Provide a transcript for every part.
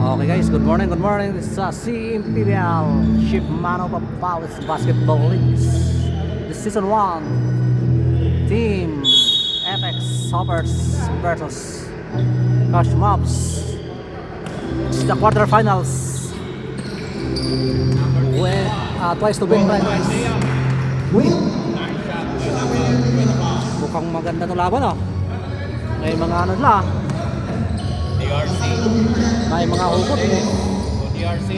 Okay guys, good morning. This is C Imperial Ship Mano Papalis Basketball Leagues. This season 1. Team FX Hoppers versus Coach Mobs. This is the quarterfinals. With twice to beat guys. Mukhang maganda ng laban May mga ano na. DRC. May mga hugot DRC.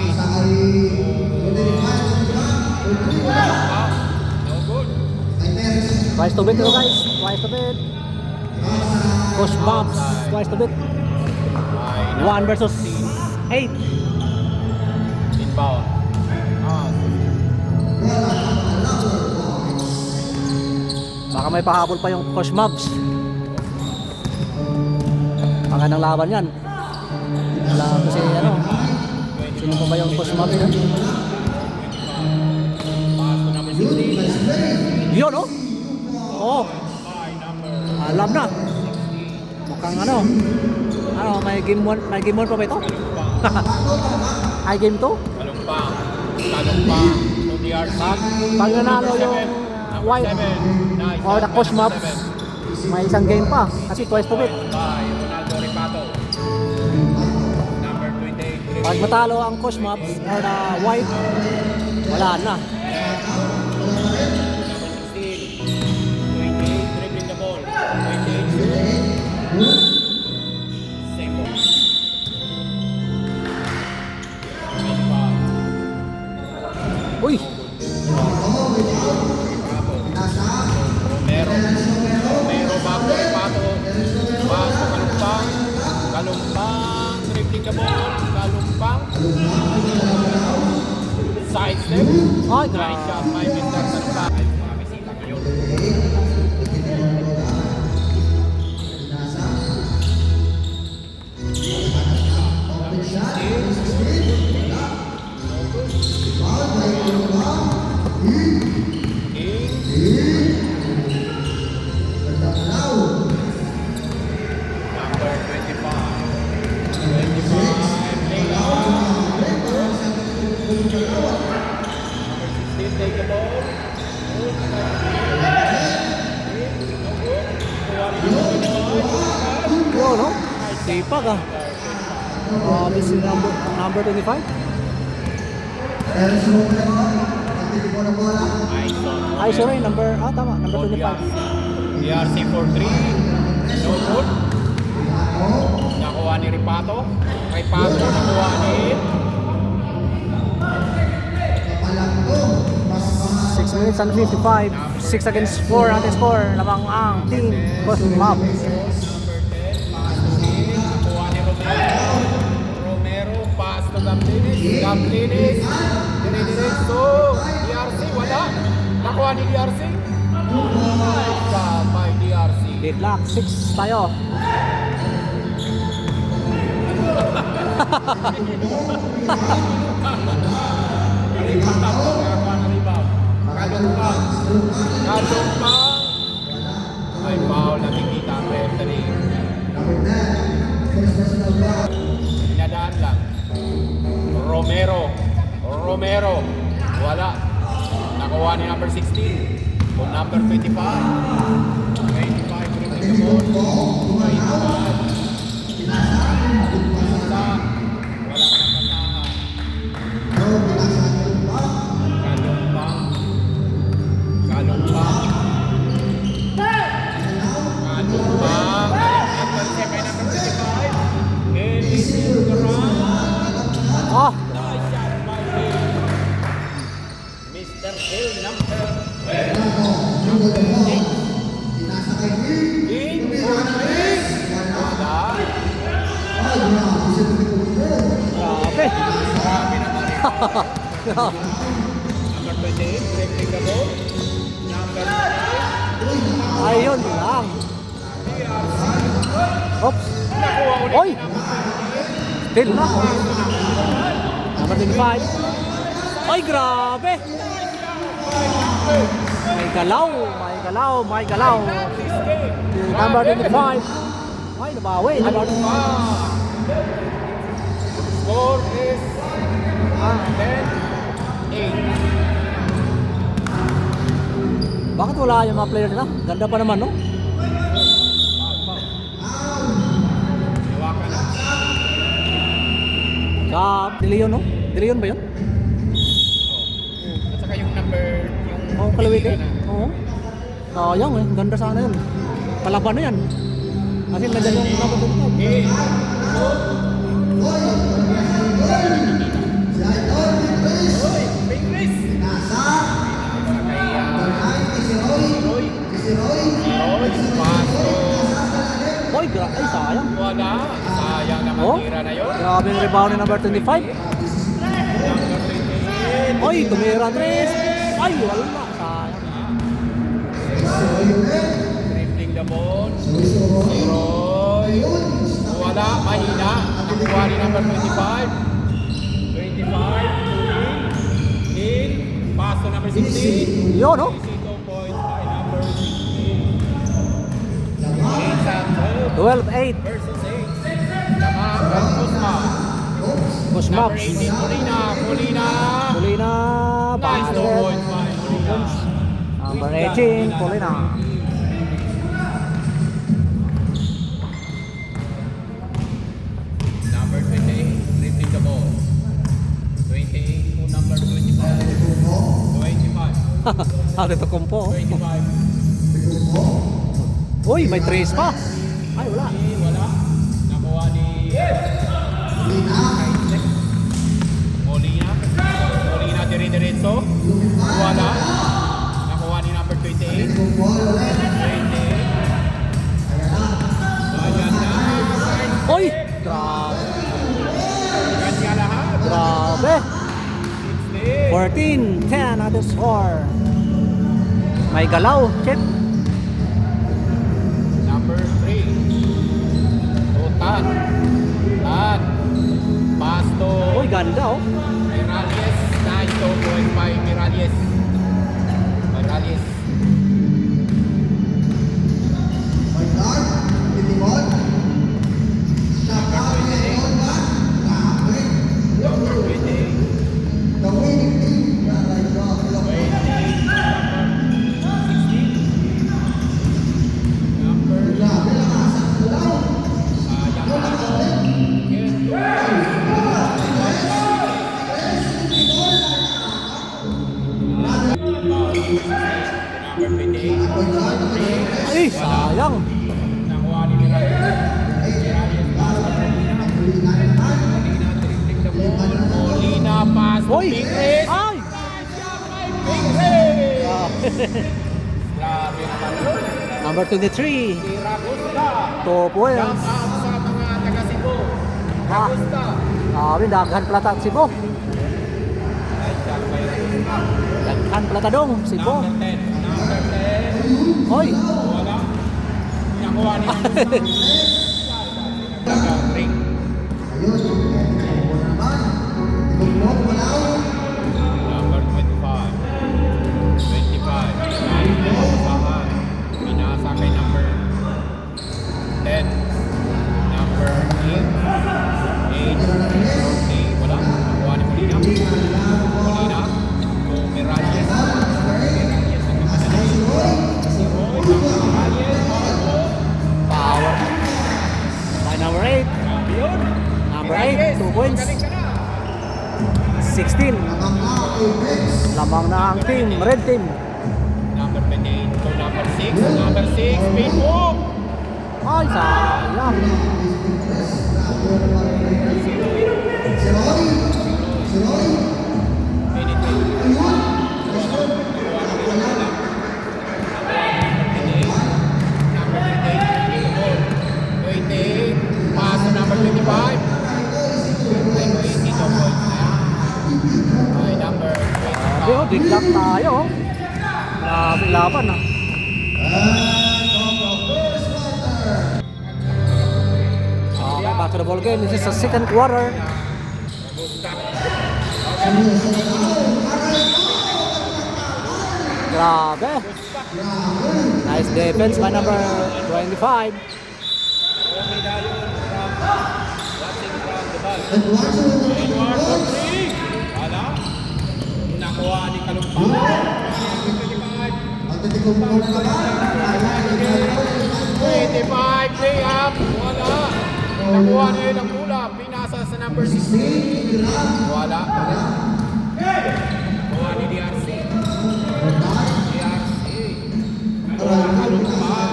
No good. Twice to beat guys. Twice to beat. Coach Mobs. Twice to beat. 1 versus 8. Inbound. Baka may pahabol pa yung Coach Mobs. Magandang laban yan. Wala kasi sino pa ba yung Coach Mobs yan? Yun Oo. Alam na. Mukhang may game 1 pa ba ito? Ay game 2? Kalumpang. No DRC. Pag nanalo yung White or the Coach Mobs, may isang game pa kasi twice to beat. Ronaldo Ripato. Number 28. Pag matalo ang Coach Mobs or the White, wala na. Number 16. 28 dribbling the ball. 28. Same ball. 25. Uy! Romero bago Ripato. Bago Kalumpang. Dribbling the ball. Kalumpang. Side step. Ay, Nice shot by Mr. Kalumpang. Ay, mga bisita ngayon. Number 25. 25. Take the ball. Yun, sipag this is number 25. Ay, sorry, tama, number 25. DRC for 3. No good. Nakuha ni Ripato. Ripato nakuha ni 6 minutes and 55. 6 against 4 natin score. Lamang ang team Coach Mobs. number 10. Nakuha ni Romero. Romero pass to Gamlinis. Gamlinis. Dire-diretso. DRC wala. Nakuha ni DRC. Nice job by DRC. Deadlock 6 tayo. Kalumpang. May foul nakikita ang referee. Pinadaan lang. Romero. Wala. Nakuha ni number 16. O number 25. 25 dribbling the ball. 25. Oh, Mr. Hill number 8. grabe. Marami naman rin. Number 28, dribbling the ball. Number 9. Ayun lang. Oops. Nakuha ulit. Oy! Still na. Number 25. Ay, grabe. May galaw. Number 25. Ay, nabawi. Number 25. Score is 10-8. Bakit wala yung mga player nila? Ganda pa naman, no? Hawakan na. Sa De Leon, no? De Leon ba yun? At saka yung number, yung Oo, Kalawite. na. Oo. Sayang eh, ganda sana yun. Palaban na yan. Kasi ganda yung number 25. Okay. Oy, big miss. Roy, paso. Boy, ay sayang. Wala. Sayang naman Oh, tira na yun. grabe yung rebound ni number 25. Number 28. Oy, tumira tres. Ay, wala. Sayang. Dribbling the ball. Si Roy. Wala. Mahina. Nakuha ni number 25. 25. In. Paso number 16. Yun, no? 22 points by number 16. 8 at 12-8. versus 8. Tama. Kusma. Push Number maps. 18. Molina. Polina. Nice 2 Basket. points by Molina. Number 18, Polina. Number 28, dribbling the ball. 28 to number 25. 25. Ate to kumpo. 25. Uy, may trace pa. Ay, wala. Wala. Nakuha ni Molina. Molina dire-diretso. Wala. Nakuha ni number 28. 28. Ayan na. Uy, grabe. Kanya lahat. Grabe. 16. 14-10 at the score. May galaw, Chip. Number 3. Tutan. Tan. Pasto. Uy, ganda oh. Miralles. Nice 2 points by Miralles. Miralles. Number 28. Number 28. Ay, sayang. Nakuha ni Miralles. Miralles pass to Molina. Molina dribbling the ball. Molina pass to Uy, Pingres. ay. Pingres! Grabe. Grabe naman yun. Number 23, Si Ragusta. 2 points. Shout out sa mga taga Cebu. Ragusta. Grabe, daghan plata at Cebu. Nice shot by Ragusta. Daghan plata dong, Cebu. Number 10. Number 10. Oy, Wala. Nakuha ni Ragusta. Nag-ring. Number 25. 25. Pasahan. Pinasa kay number 10. Number 8. 8. Rossi. Wala. Nakuha ni Molina. Molina. To Miralles. Miralles ang mamadali. Si Roy. Miralles. power. By number 8, Grabe yun. Number Miralles, 8, 2 points. magaling ka na. 16. Lamang na ang team, red team. Number 28 to number 6. Number 6. Spin move. Ay, sayang. Grabe oh, biglang tayo oh. Grabe laban ah. Okay, back to the ball game. This is the second quarter. Grabe. Nice defense by number 25. Edward for 3. Wala. Nakuha ni Kalumpang. 25 layup. Wala. Nakuha niya yung bola. Pinasa sa number 16. Wala. Nakuha ni DRC. Kalumpang.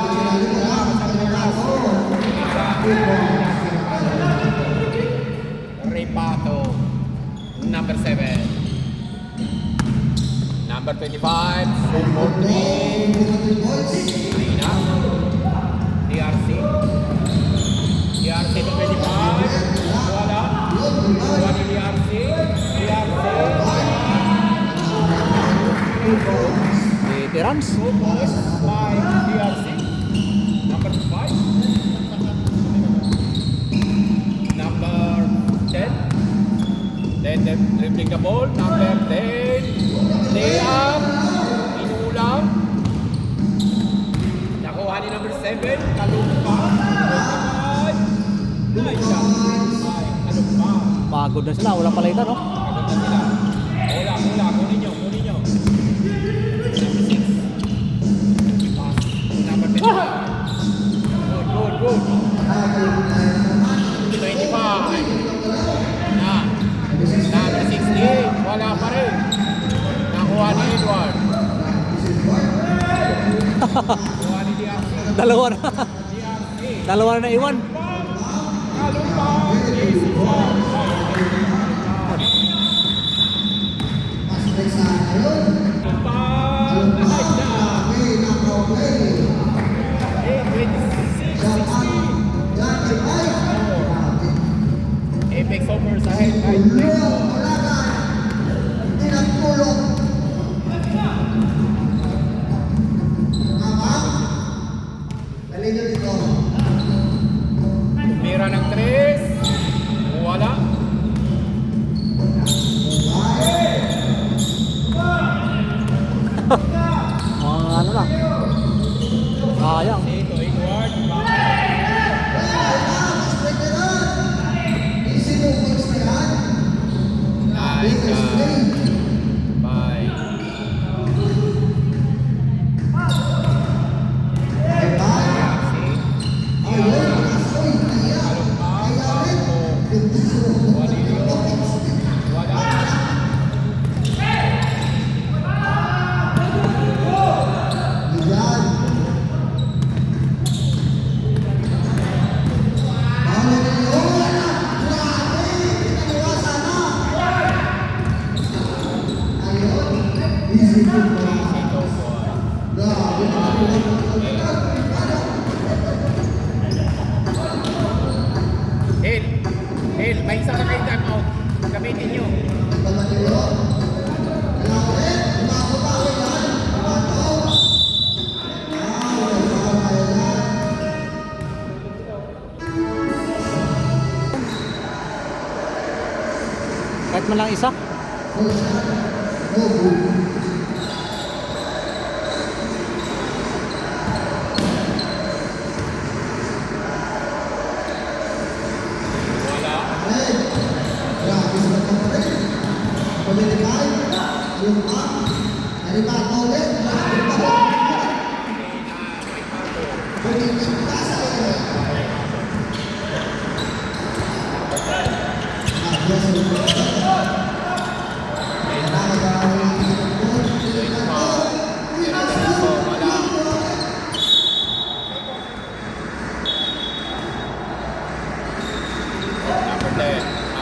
Repato. Number 7. Number 25, shoot for 3. Marina. DRC. DRC to 25. Wala. Wala ni DRC. DRC. Veterans. 2 points by DRC. Number 5. Number 10. Then dribbling the ball. Number 10. Layup. Inulang. Nakuha ni number 7. Kalumpang. Nice shot. Kalumpang. Pagod na sila, wala palitan, no? Pagod na sila. Bola. Kunin nyo. Number 6. Pass. Number 25. Good. 25. Number 16. Wala pa rin. Nakuha ni Edward. Nakuha ni DRC. Dalawa na. DRC. Dalawa na iwan. Kalumpang. Easy shot. Kalumpang. Nice shot. 26, 16. Apex Hoppers ahead by 10. Tira ng 3. Wala. Mga ano lang. Sayang. Dito, Edward. Nice shot. Bye. Hil, may isa pa kayo time out. Gamitin nyo. Kahit man lang isa.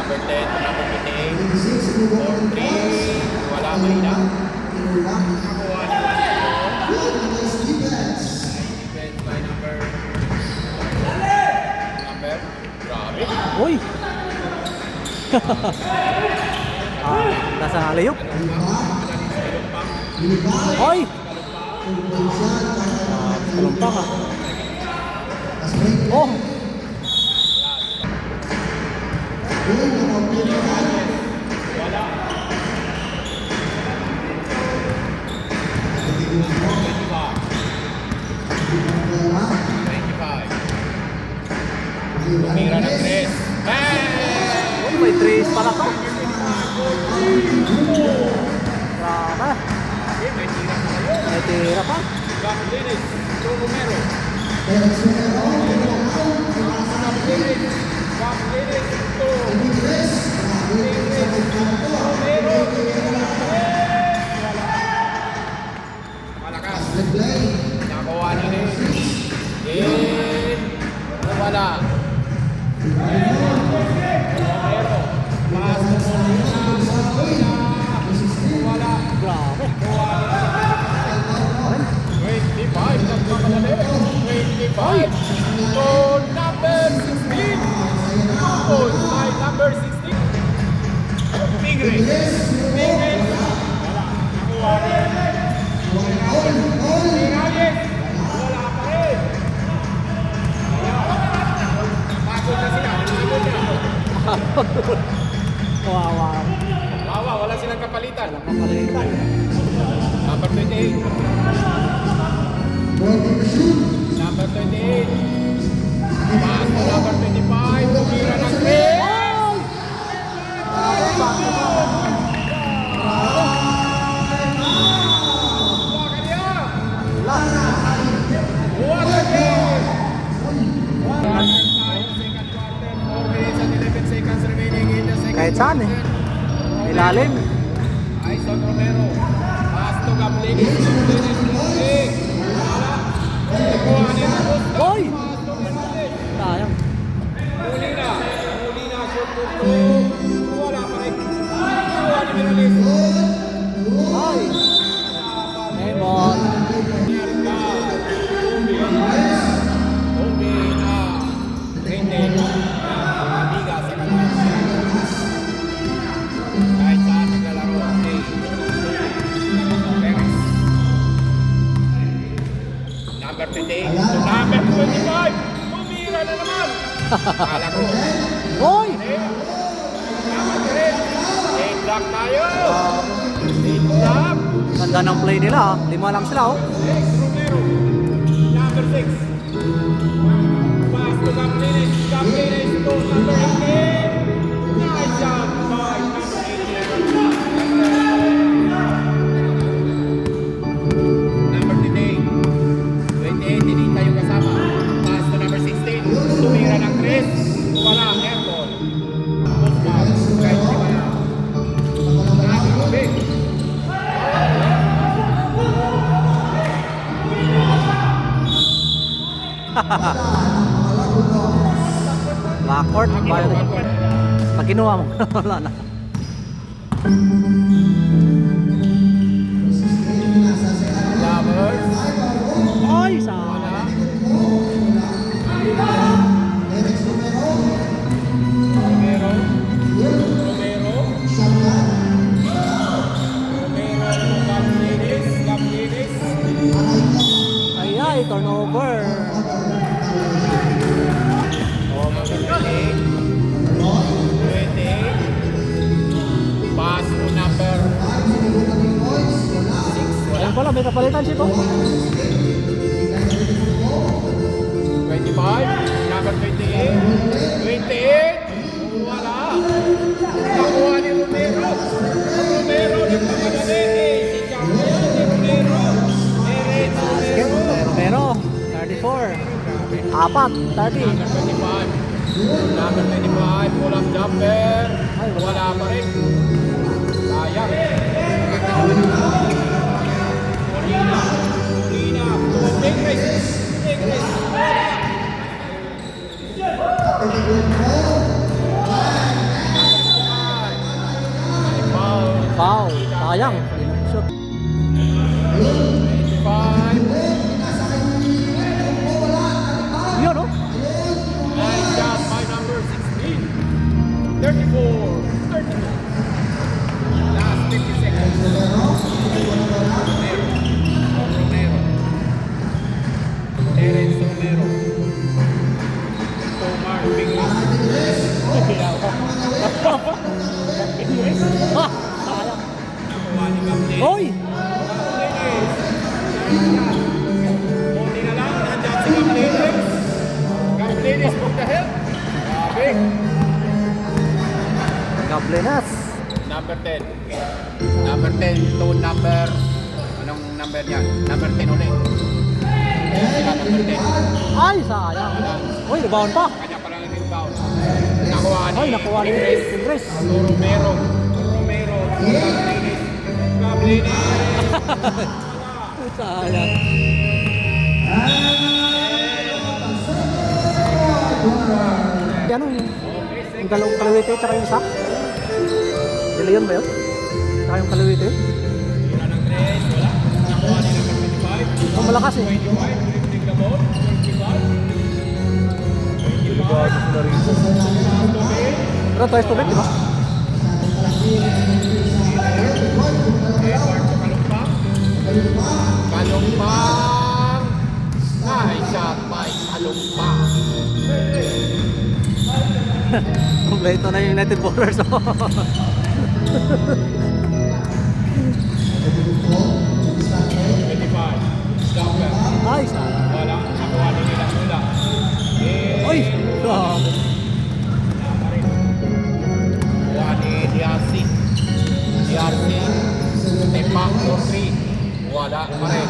Number 10, number 28, 4-3, wala mahina. Nakuha ni defense by number, grabe. Uy! Nasa alayok. Hoy! Kalumpang ah. Oh! Wala. 25. Tumira ng 3. Bang! may trace pala to. Grabe. May tira pa kayo. May tira pa. Gab Dennis, Romero. Gab Dennis, Romero. Malakas. Nakuha ni Nen. Wala. Romero. Pass to Molina. Wala. Grabe. 25. Nagkakalali. 25. To number 16. Goal by number 16. Pingre. Wala. Nakuha rin. Pinayes. Wala pa rin. Napagod na sila. Napagod na. Kawawa. Wawa, wala silang kapalitan. Kapalitan. Number 28. Number 28. Pass to number 25. Tumira ng 3. What a game! Second quarter, 4 minutes and 11 seconds remaining in the second Kahit saan eh. quarter. Ilalim. Aison Romero. Pass to Gablinis. Wala. Nakuha ni Augusto. Hoy! Pass to Fernandez. Sayang. Molina, shoot to two. Wala pa rin. Nakuha ni Fernandez. Ay! Lemon. Mierda. Tumbi na. Rinde. Amiga sa kanan. Kahit saan naglalaro. Perez. Number 28 to number 25. Tumira na naman. Kala ko. Hoy! Number 3. Eight block tayo. Eight block. Ganda ng play nila ah. 5 lang sila oh. Next, Romero. Number 6. Pass to Caplinis. Caplinis to number 18. Nice shot by number 18. Number 28. 28, hindi tayo kasama. Pass to number 16. Tumira ng Chris. Wala, airball. Football. Kahit di ba na. Nakakabig. Backward. Pag kinuha mo, wala na. Lovers. Ay! Sayang. Wala. Romero. Romero. Romero to Caplinis. Caplinis. Ay ay, turnover. Pass to number 6. Ayun pala, may kapalitan siya to. 25. Number 28. 28. Wala. Nakuha ni Romero. Romero nagpapadali. Si Champion ni Romero. Eren Basket. Romero. Romero. 34. Apat. 30. Number 25. Number 25. Pull-up jumper. Ay, wala. Wala pa rin. Sayang. Molina. Molina. Tigres. Tigres. Wala. Foul. Foul. Sayang. Shoot. 25. Yun oh. Nice shot by number 16. 34. 32. Last 50 seconds. Romero. Romero. Terence Romero. Tomar Pingles. Ah! Sayang. Nakuha ni Captain. Hoy! Buti na lang, nandyan si Caplinis. Caplinis, what the hell? Grabe. Sablenas. Number 10. Number 10 to number... Anong number niya? Number 10 ulit. Sila number 10. Ay, sayang. Uy, rebound pa. Kanya pa lang yung rebound. Nakuha ni... Ay, nakuha ni Ingres. Romero. Romero. Gablinis. Sayang. Ano yung dalawang kalawite tsaka yung isa? De Leon ba yun? Tsaka yung kalawite? Wala ng tres. Wala. Nakuha ni number 25. Ang malakas eh. 25. Dribling the ball. 25. Pero twice to back, di ba? Edward to Kalumpang. Kalumpang. Nice shot by Kalumpang. Kompleto na yung United Ballers. 25. Jumper. Ay, sayang. Wala. Nakuha ni nila mula. Uy! Grabe. Nakuha ni DRC. DRC. Tepak for 3. Wala pa rin.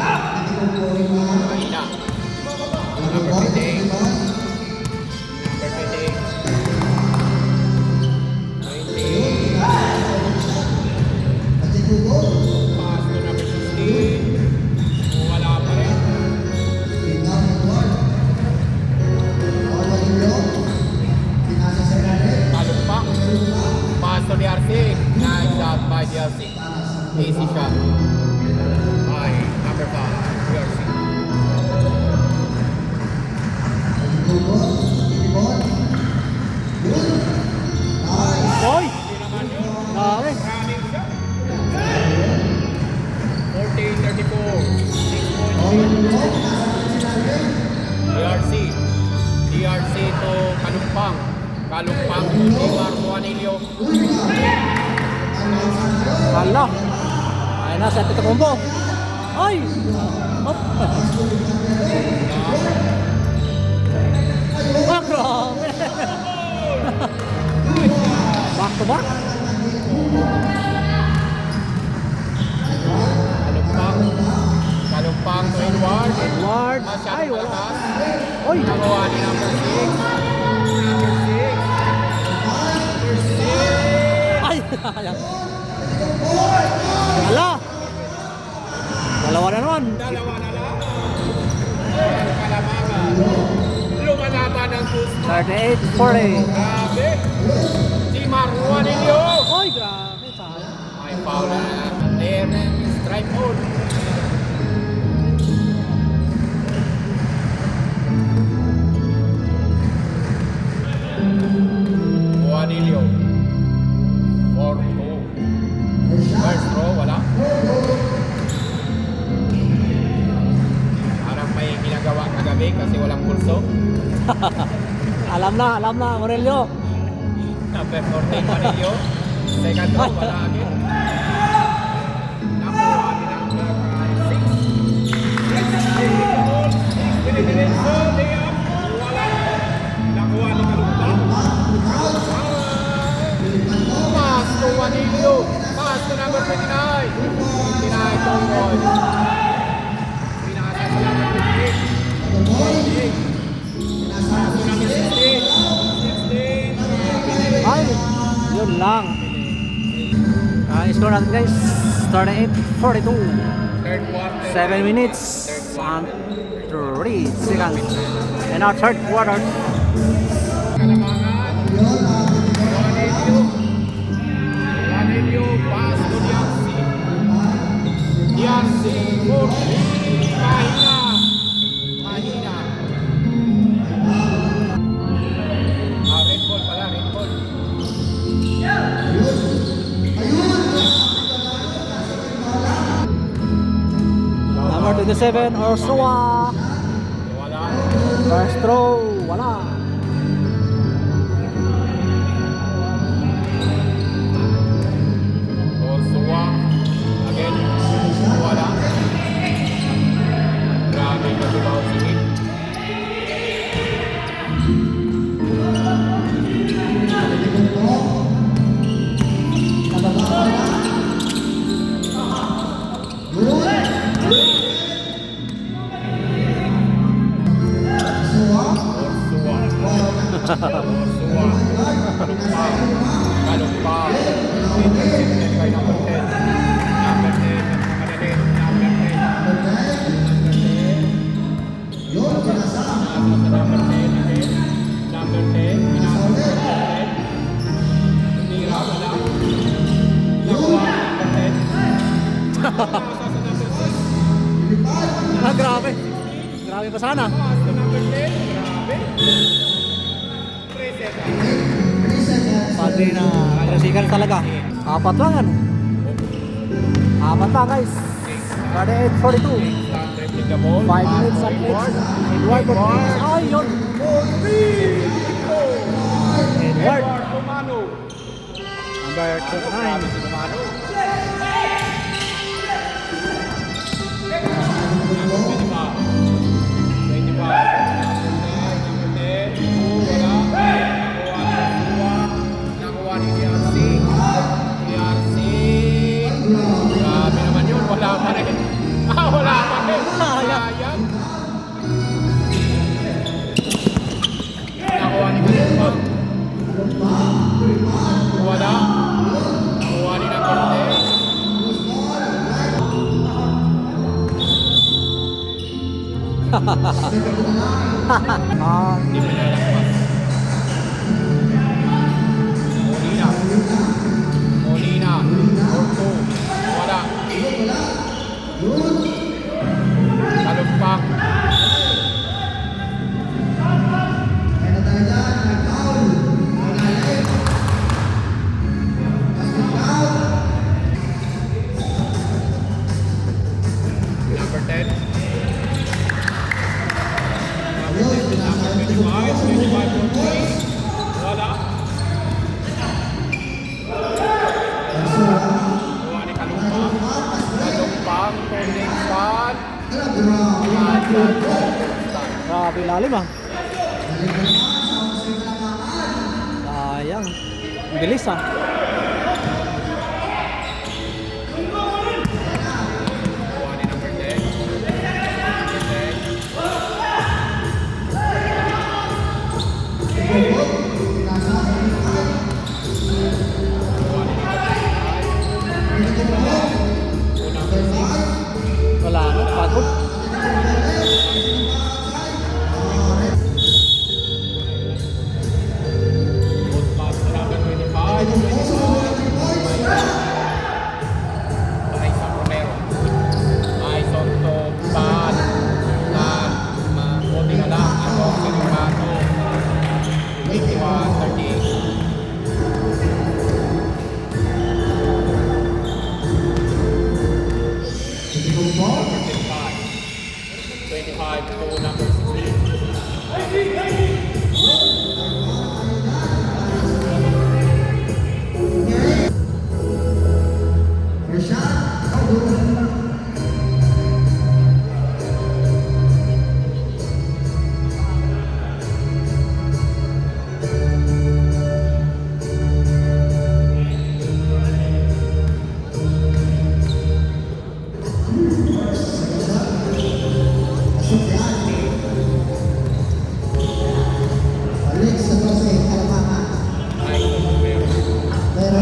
Mahina. Number 58. Number 58. 20. Pass to number 16. Wala pa rin. Kalumpak. Pass to DRC. Nice shot by DRC. Easy shot. By number 5. DRC. Uy! Grabe. Running shot. 14-34. 6 points. DRC. DRC to Kalumpang. Kalumpang to Timar Juanillo. Hala. Ayun na, set ito combo. Ay! Hop! Ah, grabe! Back to back? Kalumpang. Kalumpang to Edward. Edward. Ay, Masyadong wala. malakas. Uy! Nakuha ni number 6. Number 6. Number 6. Ay! Sayang. Hala! Dalawa na naman. Dalawa na lang. Kalamangan. Lumalaban ng gusto. 38-40. Grabe. Timar Juanillo. Ay, grabe. Sayang. Ay, foul na naman. There and strike out. Juanillo. 4-2. First throw, wala. Parang may ginagawa kagabi kasi walang pulso. Alam na, Morelio. Number 14, Juanillo. Second throw, wala agad. Nakuha ni number 6. Pinipilinso, layup. Wala. Nakuha ni Kalumpang. Pass to Juanillo. Pass to number 29. 29 Tongol. Pinasa to number 58. 58. Pass to number 16. 16. Ay, yun lang. Score natin guys, 38-42. Third quarter. 7 minutes and 3 seconds. And our third quarter. Kalamangan. Juanillo. Juanillo. Pass to DRC. DRC. 4. Mahina. Mahina. Red ball pala. Red ball. Number 27, Ursula. Wala. First throw, wala. Orsua. Again. Wala. Grabe yung dibaw singit. Joshua. Kalumpang. Kalumpang. Intercepted by number 10. Number 10. Madalin. Number 10. Number 10 again. Number 10. Pinasok number 10. Tira mo lang. Nakuha number 10. Nasa number 6. Grabe. Grabe pa sana. Pass to number 10. Grabe. 3 seconds. Pati na tresikan talaga. Apat lang ano. Apat lang guys. Ready 8:42. Replicable. 5 minutes at next. Edward Ortiz. Ayun. Edward. Romano. Number 29. Romano. Ah, Hindi mo nilalagpas. Molina. Orto. Wala. Kalumpak. Number 10. Number 25, 25. Wala. Kuha ni Kalumpang. Kalumpang, turning pan. grabe lalim ah. Sayang. Ang bilis ah. Kuha ni number 10. Number 10. Wala na. Pagod. Number 25. Aison Romero. Aison to pan. Buti na lang. Ako sa Romano. 51-38. Number 25 to number 16. Aison Romero.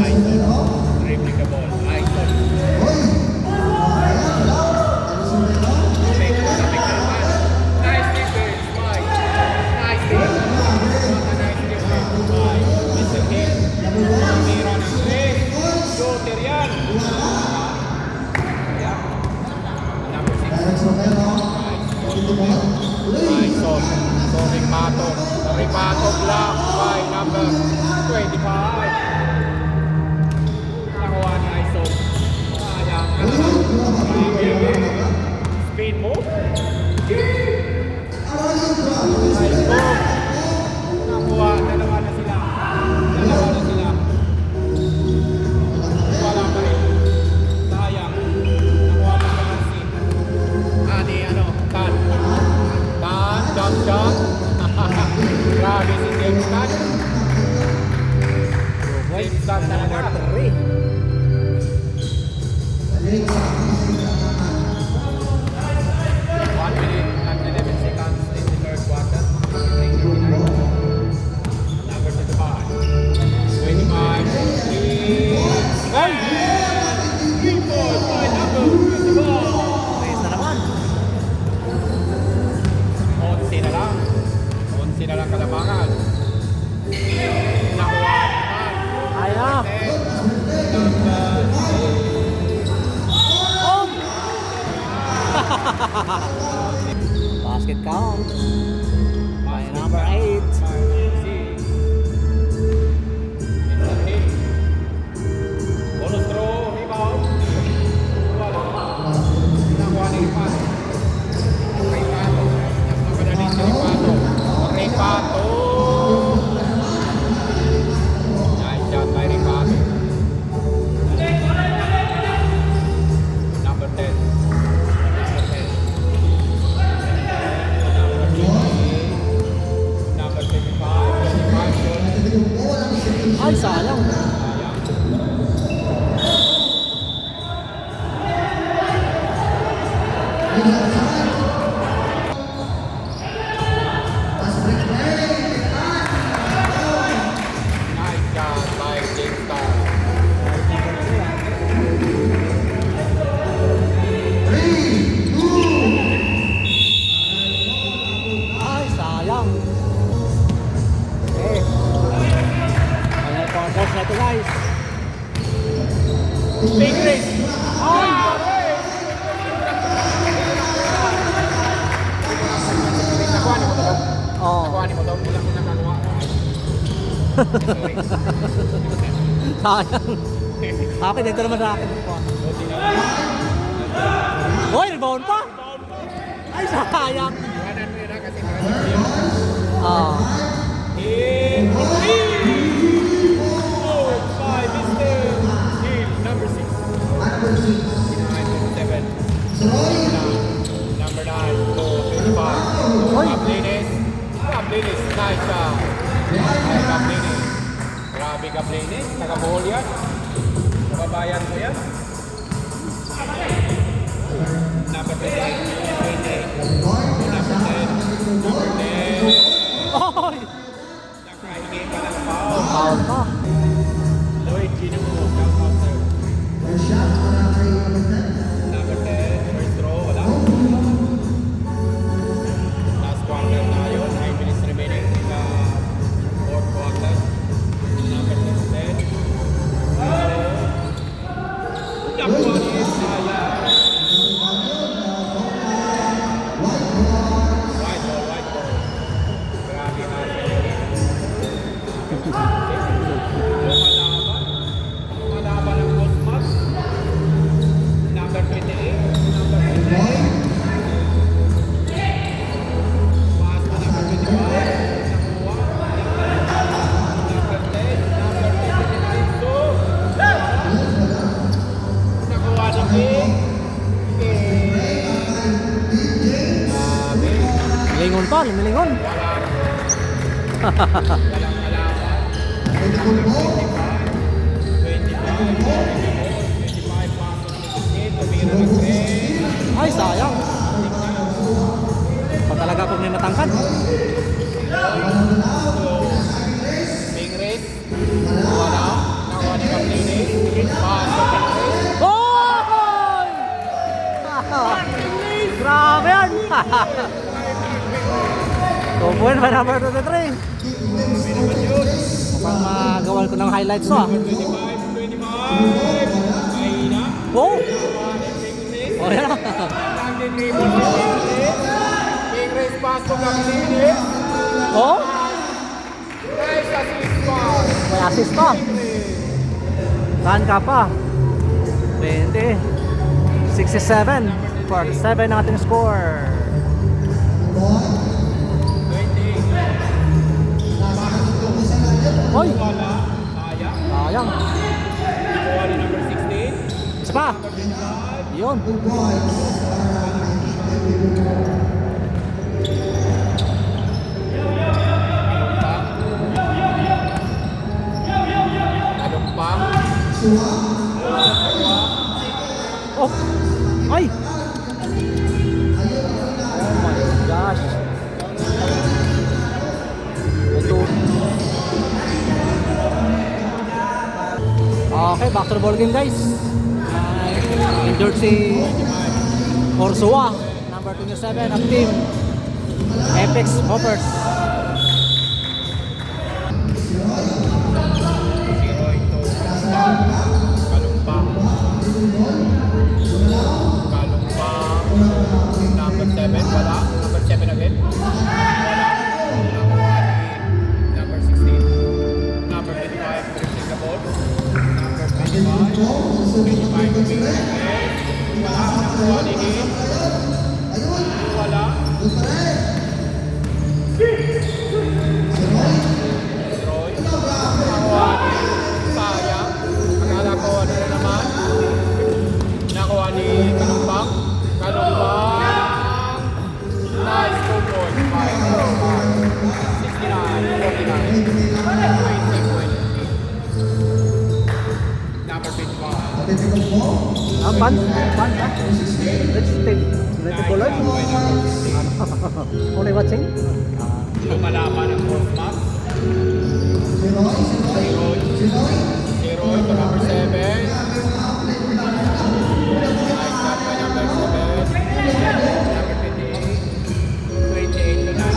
Aison. Replicable. Aison. Make naman. Nice defense. Five. Nice defense. Nice defense. Five. Mr. Hill. Mira ng 3. Shooter yan. Yeah. Number 6. Aison. Tony Mato. Rimato block by number 25. Nakuha ni Aison. Sayang. Speed move. Aison. Nakuha. Dalawa na sila. Wala pa rin. Sayang. Nakuha pa sa Nancy. Ni Tan. Tan. Jump shot. Grabe si James Tan. James Tan talaga. 1 minute and 11 seconds in the third quarter. count by number 8. Bonus throw, rebound. Wala. Nakuha ni Ripato. Ripato. Napakadali si Ripato. Ripato. Nice shot by Ripato. Number 10. Number 25. 25. Ay, sayang. Nice shot by James Starr. Ay, sayang. Okay. Final quarters na ito, guys. Big race. Ay! Nakuha ni mo to. Oh, Nakuha ni mo to. Wala ko nakakuha. Sorry. sayang. Akin, dito naman sa akin. Hoy, rebound pa! Ay, sayang. Iwanan mo yun ha, kasi nakasabi yun. Ah. In Gold by Mr. Hill, number 6. Number 9, to 25. Oy. Caplinis. Caplinis, nice shot. Ay, Caplinis. Grabe Caplinis, nakabuhol yan. Kababayan mo yan. Number 20. Number 10. Number 10. Oy! Nakahingi pa ng foul. Foul pa. Lloyd, Ginoo, shout out sa'yo. Number 10, first throw, wala. Last quarter tayo, 9 minutes remaining in the fourth quarter. Number 10. Nakuha ni Isaya. White ball. Grabe ha. Lumalaban ang Cosmos. Number 28. Number 28. Pass pa number 25. Nakuha. Number 10. Number 10. So, nakuha ng King. Grabe. Milingon pa, milingon. Walang kalaban. Number 25 pasok ni Kusnit, tumira ng 3. Ay, sayang. Pa talaga pag may matangkad. Big race. Wala. Nakuha ni Caplinis. Pasok ng 3. Hoy! Grabe yan! 2 point by number 23. Mukhang magawan ko ng highlights to ah. 25. Mahina. Oh! Nakuha ni Big race. Oh, yan. Landing dribble ni Big race. Big race pasok ng Caplinis. Oh! Nice assist pass. May assist pa. Saan ka pa? 20. 67. 47 ang ating score. 20. Hoy! Wala. Sayang. Sayang. Nakuha ni number 16. Isa pa. Number 25. Yun. Talumpang. Oh! Ay! Oh my gosh. Ito. Okay, back to the ball game, guys. Injured si Orsua, number 27 ng team Apex Hoppers. Kalumpang. Number 7, wala. Number 7 again. Wala. Roy. Nakuha ni Sayang. Akala ko ano na naman. Nakuha ni Kalumbang. Kalumbang. Nice 2 points. 69, 49. 20. Number 55. Fun, ha? Let's take bowlers. Only watching? Lumalaban ng fourth match. Leroy to number 7. Nice shot by number 7. Number 28 to 9.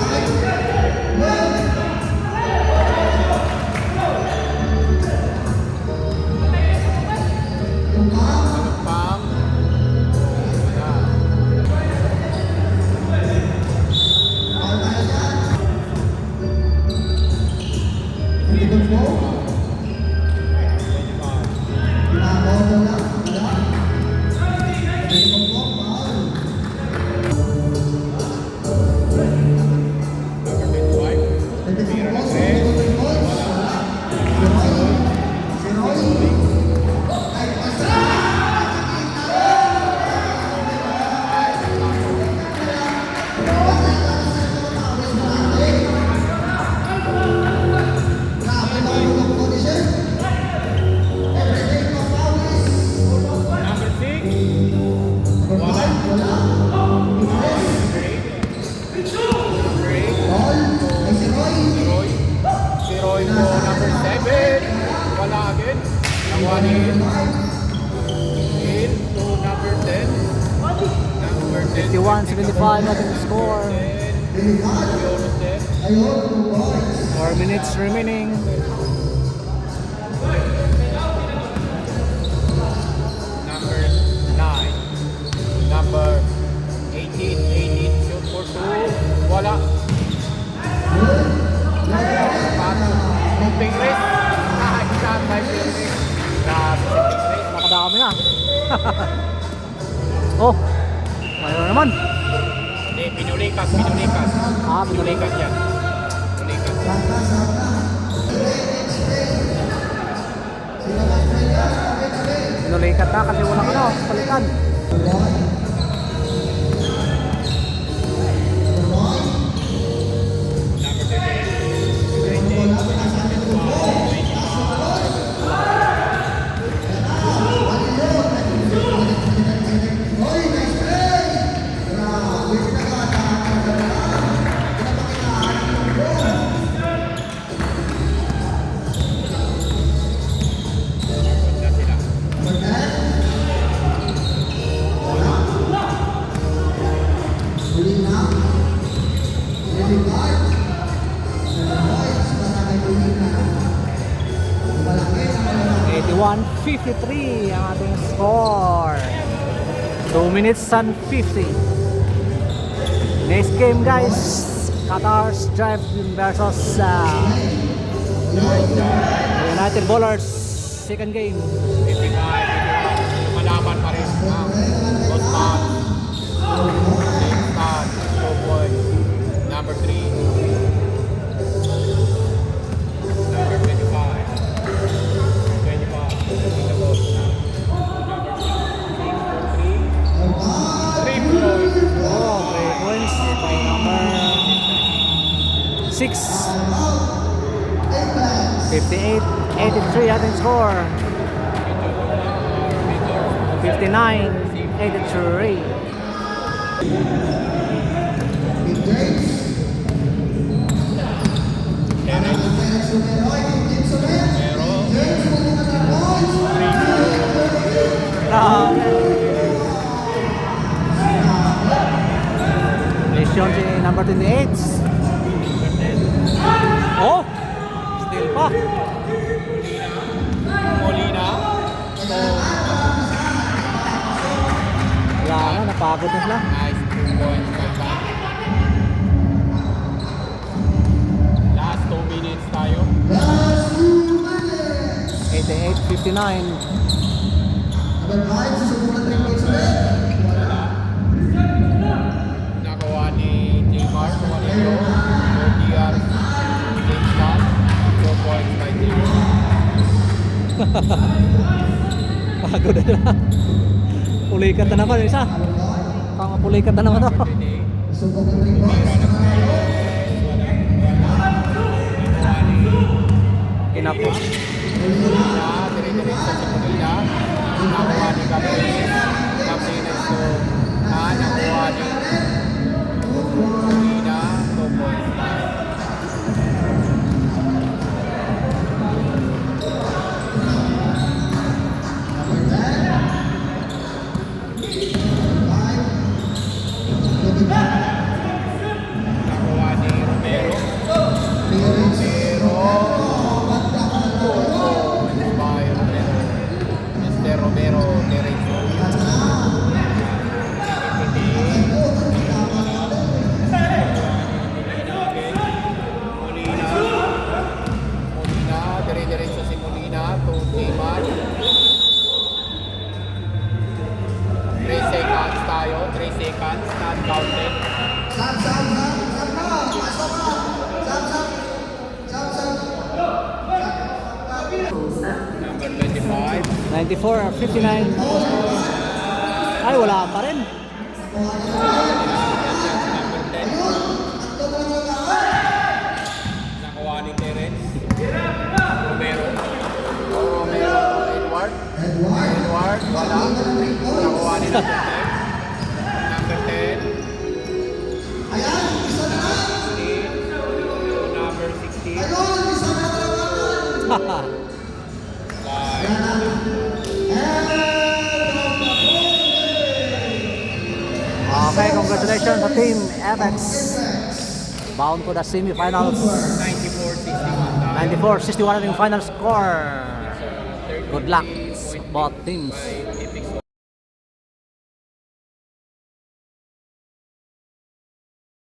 Pang. Fifty-one, 75, nothing to score. 4 minutes remaining. Number 9. Number 18. 18 shoot for 2. Wala. Moving race. Shot by Philippines. Grabe si Philippines. Nakadami na. Oh, mayroon naman. Hindi, pinulikat. Pinulikat. Pinulikat yan. Pinulikat. Pinulikat na kasi walang palitan. .53 ang ating score. 2 minutes and 50. Next game guys, Qatar's Drive versus United Bowlers. Second game. 55. Lumalaban pa rin ang Osman. Stan, 2 points. Number 3. Number 25. 25. Oh, 3 points by number 6. 58, 83 ating score. 59, 83. Lesion si number 28. Oh! Still pa. Molina. Wala na, napagod na sila. Nice 2 points. Last 2 minutes tayo. 88-59. Nakuha ni Jmar, Juanito, ODR, James Scott, 4 points by Jmar. Pagod na. Pulikat na naman isa. Pangapulikat na naman to. Kinapos. Dire-diretso si Molina. Nakuha ni Gabriel. Gabriel to nakuha ni Molina, 2 points by. Nakuha ni Romero. Mr. Romero Derecho. Molina, dire-diretso si Molina to Jmar. 3 seconds tayo, 3 seconds, not counted. Number 25. 94, 59. Ay, wala pa rin. Number 10. Nakuha ni Terence. Romero. Romero. Edward. Wala. Nakuha ni number 10. Number 10. Number 16. Okay, congratulations sa Team FX. Bound to the semifinals. 94-61. 94-61 ang final score. Good luck both teams.